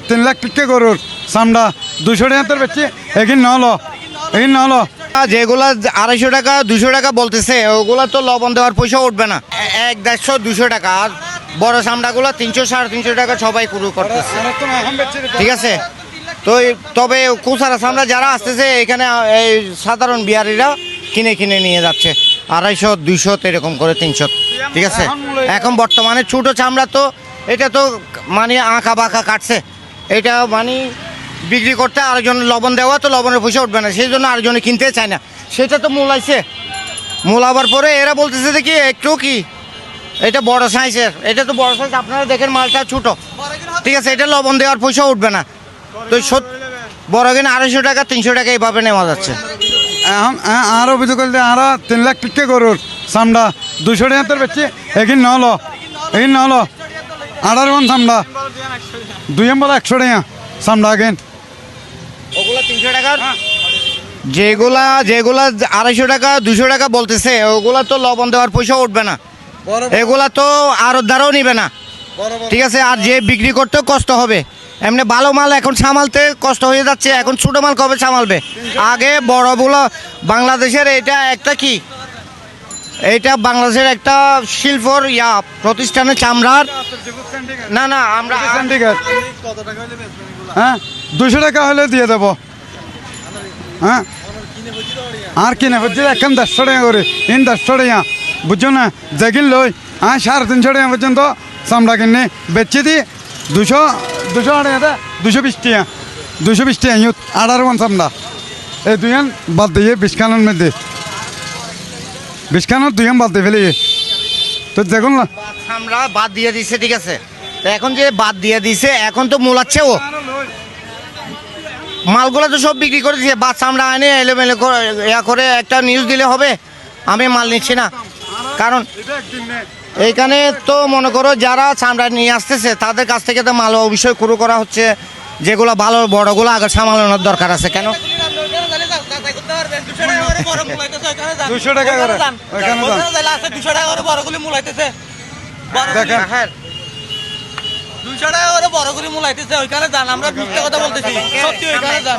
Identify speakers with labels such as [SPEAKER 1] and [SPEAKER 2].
[SPEAKER 1] 3 লাখ টিকে গরুর চামড়া 200 টাকা তোর বেচছি এগিন নহলো
[SPEAKER 2] যেগুলা 250 টাকা 200 টাকা বলতেছে ওগুলা তো লবণ দেওয়ার পয়সা উঠবে না 150 200 টাকা আর বড় চামড়াগুলো 300 350 টাকা সবাই শুরু করতেছে ঠিক আছে। তো তবে কুসারা চামড়া যারা আসতেছে এখানে এই সাধারণ বিহারিরা কিনে কিনে নিয়ে যাচ্ছে 250 200 এরকম করে 300 ঠিক আছে। এখন বর্তমানে ছোটো চামড়া তো এটা তো মানে আঁকা বাঁকা কাটছে এটা মানে বিক্রি করতে আরেকজন লবণ দেওয়া তো লবণের পয়সা উঠবে না সেই জন্য আরেকজনে কিনতে চায় না সেটা তো মূলাইছে মূলাবার পরে এরা বলতেছে যে কি একটু কি এটা বড় সাইজের এটা তো বড় সাইজ আপনারা দেখেন মালটা ছোটো ঠিক আছে এটা লবণ দেওয়ার পয়সা উঠবে না তো বড় কিনে 250 টাকা 300 টাকা এইভাবে নেওয়া যাচ্ছে।
[SPEAKER 1] এখন আর অভিযোগ করলে আর 3 লাখ টিকে গরুর চামড়া 200 টাকা তোর বেচছি এগিন নহলো আড়ার মন চামড়া 2 বলে 100 টাকা চামড়া আগেন
[SPEAKER 2] ওগুলা 300 টাকার যেগুলা 250 টাকা 200 টাকা বলতেছে ওগুলা তো লবণ দেওয়ার পয়সা উঠবে না এগুলা তো আরো দ্বারাও নিবে না ঠিক আছে। আর যে বিক্রি করতেও কষ্ট হবে এমনি ভালো মাল এখন সামালতে কষ্ট হয়ে যাচ্ছে এখন ছোটো মাল কবে সামালবে আগে বড়গুলো বাংলাদেশের এটা একটা কি এইটা বাংলাদেশের একটা শিল্পর প্রতিষ্ঠানের চামড়ার না আমরা
[SPEAKER 1] হ্যাঁ 200 টাকা হলে দিয়ে দেবো হ্যাঁ আর কিনে হচ্ছে এখন 150 টাকা করে 150 টাকা বুঝছো না যেগিন লই 350 টাকা পর্যন্ত চামড়া কিনে বেচে দিই 200 টাকা 220 টাকা 220 টাকা ইউথ 18 মন চামড়া এই দুইখান বাদ দিয়ে 20 খানের মধ্যে 20 খানের দুইখান বাদ দিয়ে ফেলে তো দেখুন না
[SPEAKER 2] চামড়া বাদ দিয়ে দিচ্ছে ঠিক আছে। তো এখন যে বাদ দিয়ে দিছে এখন তো মূলাচ্ছে ও মালগুলো তো সব বিক্রি করে দিয়েছে বাদ চামড়া আনে এলোমেলো করে একটা নিউজ দিলে হবে আমি মাল নিচ্ছি না কারণ এইখানে তো মনে করো যারা চামড়া নিয়ে আসতেছে তাদের কাছ থেকে তো মাল অবশ্যই শুরু করা হচ্ছে যেগুলো ভালো বড়গুলো আগে সামলানোর দরকার আছে কেন
[SPEAKER 1] 200 টাকা করে
[SPEAKER 3] 200 টাকা করে বড়গুলি মূলাইতেছে 200 টাকা করে বড়গুলি মূলাইতেছে ওইখানে যান আমরা মিথ্যা কথা বলতেছি সত্যি ওইখানে যান।